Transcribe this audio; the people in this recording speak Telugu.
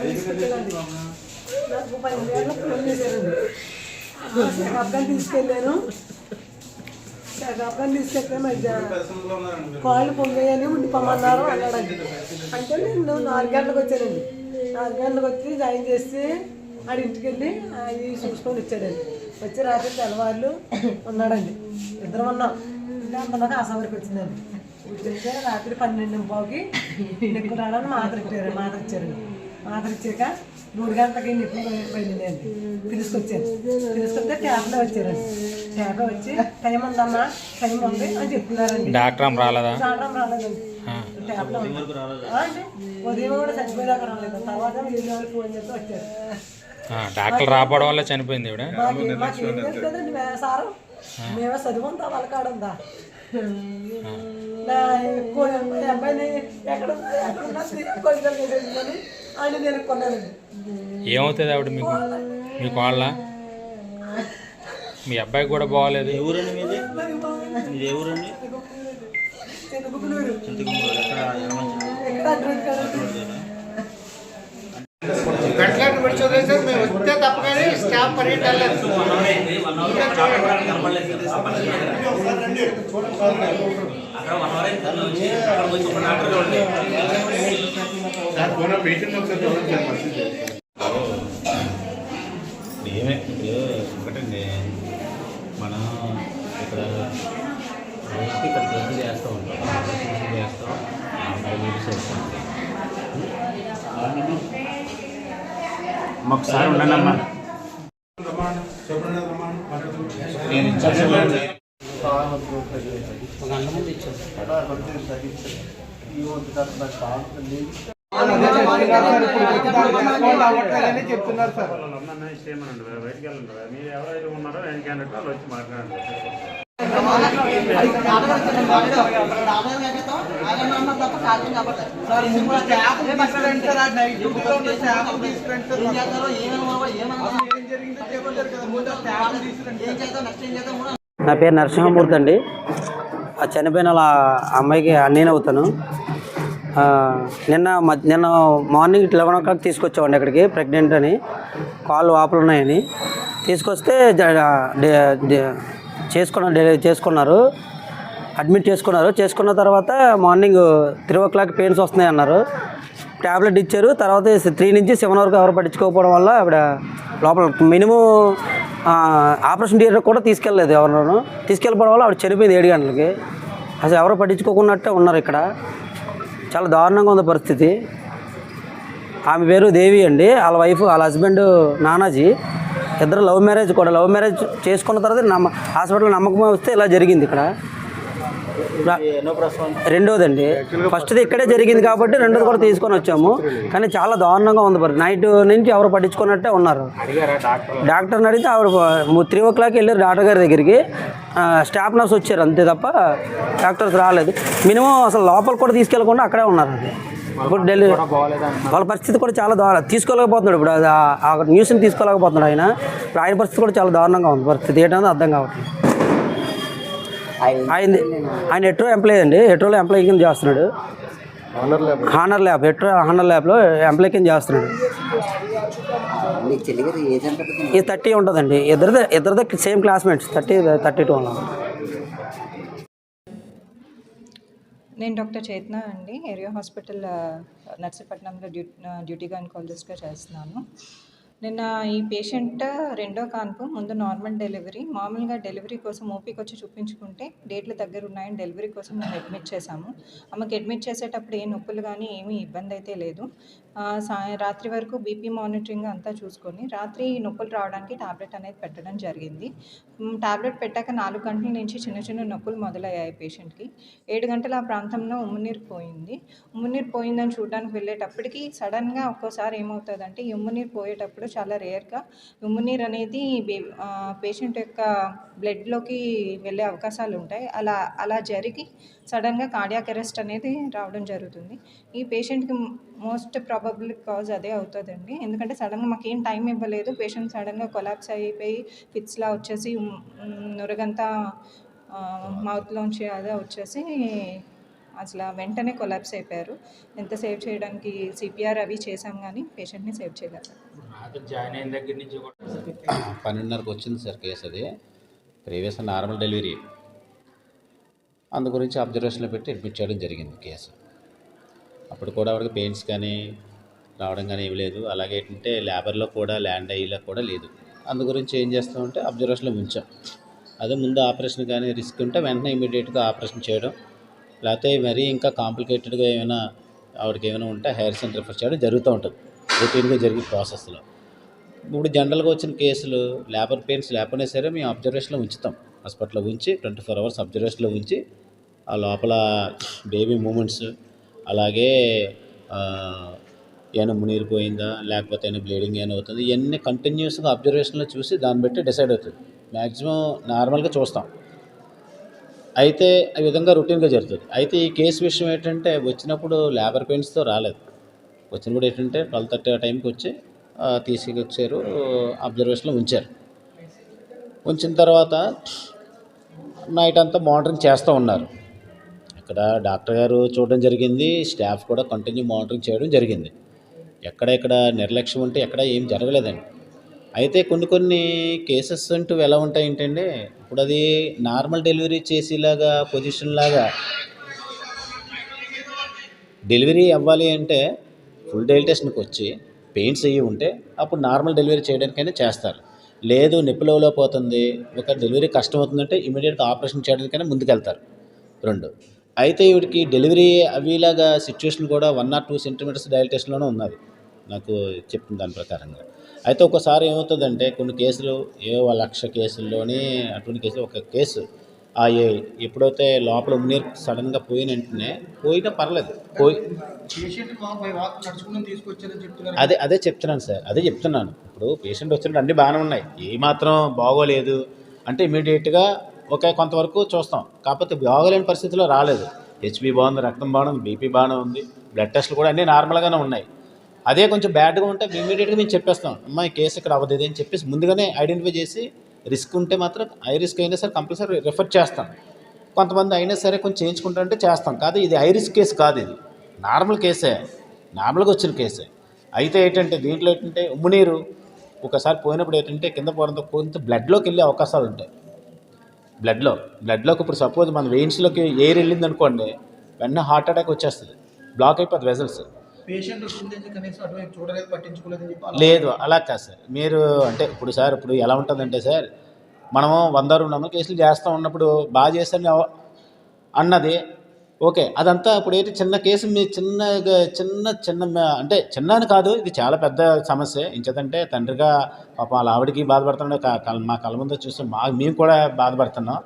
తీసుకెళ్ళాను. నాకు 12 ఏళ్ళ ఫోన్ చేశారండి. అబ్బాయిని తీసుకెళ్ళాను. అబ్బాయిని తీసుకెళ్తే కాళ్ళు పొంగాయని ఉండిపోమన్నారు అన్నాడండి. అంటే నేను 4 గంటలకు వచ్చానండి. 4 గంటలకు వచ్చి జాయిన్ చేసి ఆడి ఇంటికి వెళ్ళి అవి చూసుకొని వచ్చాడండి. వచ్చి రాత్రి తెల్లవాళ్ళు ఉన్నాడండి. ఇద్దరం ఉన్నాం. అంతలోకి ఆసవరికి వచ్చిందండి. వచ్చింటే రాత్రి 12:15కి నిప్పులు రావడానికి మాత్ర ఇచ్చారండి. మాత్ర ఇచ్చాక 3 గంటలకి నిప్పులు వెళ్ళిందండి. తీసుకొచ్చాను. తీసుకొస్తే ట్యాబ్లో వచ్చారండి. ట్యాబ్లో వచ్చి టైం ఉందమ్మా, టైం ఉంది అని చెప్తున్నారండి. డాక్టర్ రాలేదా? డాక్టర్ రాలేదండి. ట్యాబ్లో అంటే ఉదయం కూడా చనిపోయేదాకా రాలేదు. తర్వాత వీళ్ళు ఫోన్ చేస్తే వచ్చారు. డాక్టర్ రావడం వల్ల చనిపోయింది. మాకేం తెలుస్తుందండి సారు, మేమే చదువుందా వాళ్ళ కాడ ఉందా? అబ్బాయిని ఎక్కడున్నా అని నేను కొన్నానండి. ఏమవుతుంది ఆవిడ మీకు? మీకు వాళ్ళ మీ అబ్బాయికి కూడా బాగోలేదు. ఎవరండి మీది? మీది ఎవరండి? గంటలకు విడిచోదేసి మేము వస్తే తప్ప కానీ స్టాఫ్ పర్యటన ఏమే ఒకటండి, మనం ఇక్కడ రోజుకి ఇక్కడ కేజీ చేస్తూ ఉంటాం. చేస్తాం ఒకసారి ఉండనమ్మా. నేను చెప్తున్నారు సార్. బయటికి వెళ్ళండి. మీరు ఎవరైతే ఉన్నారో వెనక వాళ్ళు వచ్చి మాట్లాడండి. నా పేరు నరసింహమూర్తి అండి. ఆ చనిపోయిన అమ్మాయికి అన్నయ్య అవుతాను. నిన్న మార్నింగ్ 11 o'clock తీసుకొచ్చామండి ఇక్కడికి. ప్రెగ్నెంట్ అని, కాళ్ళు వాపులు ఉన్నాయని తీసుకొస్తే చేసుకున్నారు. అడ్మిట్ చేసుకున్న తర్వాత మార్నింగ్ 3 o'clock పెయిన్స్ వస్తున్నాయి అన్నారు. ట్యాబ్లెట్ ఇచ్చారు. తర్వాత 3 నుంచి 7 వరకు ఎవరు పట్టించుకోకపోవడం వల్ల ఆవిడ లోపల మినిమం ఆపరేషన్ థియేటర్ కూడా తీసుకెళ్ళలేదు. ఎవరు తీసుకెళ్ళిపోవడం వల్ల ఆవిడ చనిపోయింది 7 గంటలకి. అసలు ఎవరు పట్టించుకోకున్నట్టే ఉన్నారు ఇక్కడ. చాలా దారుణంగా ఉంది పరిస్థితి. ఆమె పేరు దేవి అండి. వాళ్ళ వైఫ్, వాళ్ళ హస్బెండ్ నానాజీ. ఇద్దరు లవ్ మ్యారేజ్ చేసుకున్న తర్వాత హాస్పిటల్లో నమ్మకం వస్తే ఇలా జరిగింది ఇక్కడ. రెండోదండి. ఫస్ట్ది ఇక్కడే జరిగింది కాబట్టి రెండోది కూడా తీసుకొని వచ్చాము. కానీ చాలా దారుణంగా ఉంది. నైట్ నుంచి ఎవరు పట్టించుకున్నట్టే ఉన్నారు. డాక్టర్ని అడిగితే ఆవిడ 3 o'clock వెళ్ళారు డాక్టర్ గారి దగ్గరికి. స్టాఫ్ నర్స్ వచ్చారు అంతే తప్ప డాక్టర్స్ రాలేదు. మినిమం అసలు లోపల కూడా తీసుకెళ్ళకుండా అక్కడే ఉన్నారు. ఇప్పుడు ఢిల్లీ వాళ్ళ పరిస్థితి కూడా చాలా దారుణం. తీసుకోలేకపోతున్నాడు. ఇప్పుడు ఆ న్యూస్ని తీసుకోలేకపోతున్నాడు ఆయన. ఇప్పుడు ఆయన పరిస్థితి కూడా చాలా దారుణంగా ఉంది. పరిస్థితి ఏంటంటే అర్థం కావట్లేదు. ఆయన ఎట్రో ఎంప్లాయీ అండి. ఎట్రోలో ఎంప్లాయీ కింద చేస్తున్నాడు. హానర్ ల్యాబ్లో ఎంప్లాయీ కింద చేస్తున్నాడు. ఇది 30 ఉంటుందండి. ఇద్దరిదే సేమ్ క్లాస్మేట్స్. 32 ఉన్నాం. నేను డాక్టర్ చేతన అండి. ఏరియా హాస్పిటల్ నర్సీపట్నంలో డ్యూటీ గైనకాలజిస్ట్గా చేస్తున్నాను. నిన్న ఈ పేషెంట్ రెండో కాన్పు, ముందు నార్మల్ డెలివరీ. మామూలుగా డెలివరీ కోసం ఓపీకి వచ్చి చూపించుకుంటే డేట్లు దగ్గర ఉన్నాయని డెలివరీ కోసం మేము అడ్మిట్ చేసాము. ఆమెకు అడ్మిట్ చేసేటప్పుడు ఏ నొప్పులు కానీ ఏమీ ఇబ్బంది అయితే లేదు. రాత్రి వరకు బీపీ మానిటరింగ్ అంతా చూసుకొని రాత్రి నొప్పులు రావడానికి టాబ్లెట్ అనేది పెట్టడం జరిగింది. టాబ్లెట్ పెట్టాక 4 గంటల నుంచి చిన్న చిన్న నొప్పులు మొదలయ్యాయి పేషెంట్కి. 7 గంటల ఆ ప్రాంతంలో ఉమ్మునీరు పోయిందని చూడడానికి వెళ్ళేటప్పటికి సడన్గా ఒక్కోసారి ఏమవుతుందంటే ఈ ఉమ్మునీరు పోయేటప్పుడు చాలా రేర్గా ఉమ్మునీరు అనేది పేషెంట్ యొక్క బ్లడ్లోకి వెళ్ళే అవకాశాలు ఉంటాయి. అలా జరిగి సడన్గా కార్డియాక్ అరెస్ట్ అనేది రావడం జరుగుతుంది. ఈ పేషెంట్కి మోస్ట్ ప్రాబబుల్ కాజ్ అదే అవుతుందండి. ఎందుకంటే సడన్గా మాకేం టైం ఇవ్వలేదు. పేషెంట్ సడన్గా కొలాప్స్ అయిపోయి ఫిట్స్లా వచ్చేసి నురగంతా మౌత్లోంచి అదే వచ్చేసి అసలు వెంటనే కొలాప్స్ అయిపోయారు. ఎంత సేవ్ చేయడానికి సిపిఆర్ అవి చేసాం కానీ పేషెంట్ని సేవ్ చేయగలిగాం. రాత్రి జాయిన్ అయిన దగ్గర నుంచి కూడా 12:30కి వచ్చింది సార్ కేసు. అది ప్రీవియస్ నార్మల్ డెలివరీ, అందు గురించి అబ్జర్వేషన్లో పెట్టి అడ్మిట్ చేయడం జరిగింది కేసు. అప్పుడు కూడా ఆవిడకి పెయిన్స్ కానీ రావడం కానీ ఏమి లేదు. అలాగే ఏంటంటే లేబర్లో కూడా ల్యాండ్ అయ్యేలా కూడా లేదు. అందు గురించి ఏం చేస్తామంటే అబ్జర్వేషన్లో ఉంచాం. అదే ముందు ఆపరేషన్ కానీ రిస్క్ ఉంటే వెంటనే ఇమీడియట్గా ఆపరేషన్ చేయడం, లేకపోతే మరీ ఇంకా కాంప్లికేటెడ్గా ఏమైనా ఆవిడకి ఏమైనా ఉంటే హైర్ సెంటర్ రిఫర్ చేయడం జరుగుతూ ఉంటుంది రొటీన్గా జరిగే ప్రాసెస్లో. ఇప్పుడు జనరల్గా వచ్చిన కేసులు లేబర్ పెయిన్స్ లేకపోయినా సరే మేము అబ్జర్వేషన్లో ఉంచుతాం. హాస్పిటల్లో ఉంచి 24 hours అబ్జర్వేషన్లో ఉంచి ఆ లోపల బేబీ మూమెంట్స్, అలాగే ఏమైనా మునిగిపోయిందా లేకపోతే ఏమైనా బ్లీడింగ్ ఏమైనా అవుతుంది, ఇవన్నీ కంటిన్యూస్గా అబ్జర్వేషన్లో చూసి దాన్ని బట్టి డిసైడ్ అవుతుంది. మ్యాక్సిమం నార్మల్గా చూస్తాం. అయితే ఈ విధంగా రొటీన్గా జరుగుతుంది. అయితే ఈ కేసు విషయం ఏంటంటే వచ్చినప్పుడు లేబర్ పెయిన్స్తో రాలేదు. వచ్చినప్పుడు ఏంటంటే 12:30 ఆ టైంకి వచ్చి తీసుకొచ్చారు, అబ్జర్వేషన్లో ఉంచారు. ఉంచిన తర్వాత నైట్ అంతా మానిటరింగ్ చేస్తూ ఉన్నారు. ఇక్కడ డాక్టర్ గారు చూడడం జరిగింది, స్టాఫ్ కూడా కంటిన్యూ మానిటరింగ్ చేయడం జరిగింది. ఎక్కడ నిర్లక్ష్యం ఉంటే ఎక్కడ ఏం జరగలేదండి. అయితే కొన్ని కేసెస్ అంటూ ఎలా ఉంటాయి ఏంటంటే, ఇప్పుడు అది నార్మల్ డెలివరీ చేసేలాగా పొజిషన్ లాగా డెలివరీ అవ్వాలి అంటే ఫుల్ డైలటేషన్కి వచ్చి పెయిన్స్ అయ్యి ఉంటే అప్పుడు నార్మల్ డెలివరీ చేయడానికైనా చేస్తారు. లేదు నొప్పిలో పోతుంది, ఒక డెలివరీ కష్టం అవుతుందంటే ఇమీడియట్గా ఆపరేషన్ చేయడానికైనా ముందుకెళ్తారు. 2 అయితే వీడికి డెలివరీ అవిలాగా సిచ్యువేషన్ కూడా 1 or 2 centimeters డైలటేషన్లోనే ఉన్నది నాకు చెప్పిన దాని ప్రకారంగా. అయితే ఒక్కోసారి ఏమవుతుందంటే కొన్ని కేసులు 1,00,000 కేసుల్లోని అటువంటి కేసులు ఒక కేసు ఎప్పుడైతే లోపల ఉమ్మనీరు సడన్గా పోయిన వెంటనే పోయినా పర్లేదు అదే చెప్తున్నాను సార్, అదే చెప్తున్నాను. ఇప్పుడు పేషెంట్ వచ్చినప్పుడు అన్నీ బాగానే ఉన్నాయి, ఏమాత్రం బాగోలేదు అంటే ఇమీడియట్గా కొంతవరకు చూస్తాం. కాకపోతే బాగోలేని పరిస్థితిలో రాలేదు. హెచ్బీ బాగుంది, రక్తం బాగుంది, బీపీ బాగానే ఉంది, బ్లడ్ టెస్ట్లు కూడా అన్నీ నార్మల్గానే ఉన్నాయి. అదే కొంచెం బ్యాడ్గా ఉంటే ఇమీడియట్గా మేము చెప్పేస్తాం, అమ్మా ఈ కేసు ఇక్కడ అవ్వదు అని చెప్పేసి ముందుగానే ఐడెంటిఫై చేసి రిస్క్ ఉంటే మాత్రం హై రిస్క్ అయినా సరే కంపల్సరీ రిఫర్ చేస్తాం. కొంతమంది అయినా సరే కొంచెం చేయించుకుంటారంటే చేస్తాం. కాదు ఇది హై రిస్క్ కేసు కాదు, ఇది నార్మల్ కేసే, నార్మల్గా వచ్చిన కేసే. అయితే ఏంటంటే దీంట్లో ఏంటంటే ఉమ్మునీరు ఒకసారి పోయినప్పుడు ఏంటంటే కింద పోవడంతో కొంత బ్లడ్లోకి వెళ్ళే అవకాశాలు ఉంటాయి. బ్లడ్లోకి ఇప్పుడు సపోజ్ మన వెయిన్స్లోకి ఎయిర్ వెళ్ళింది అనుకోండి, వెంటనే హార్ట్ అటాక్ వచ్చేస్తుంది, బ్లాక్ అయిపోతుంది వెజల్స్. లేదు అలా కాదు సార్. మీరు అంటే ఇప్పుడు సార్ ఇప్పుడు ఎలా ఉంటుందంటే సార్, మనము 100-200 కేసులు చేస్తూ ఉన్నప్పుడు బాగా చేస్తాను అన్నది ఓకే, అదంతా ఇప్పుడు ఏంటి చిన్న కేసు మీ చిన్న అంటే చిన్న అని కాదు, ఇది చాలా పెద్ద సమస్య. ఇంచేతంటే తండ్రిగా పాపం వాళ్ళ ఆవిడికి బాధపడుతున్నాడు, మా కళ్ళ ముందు చూస్తే మేము కూడా బాధపడుతున్నాం.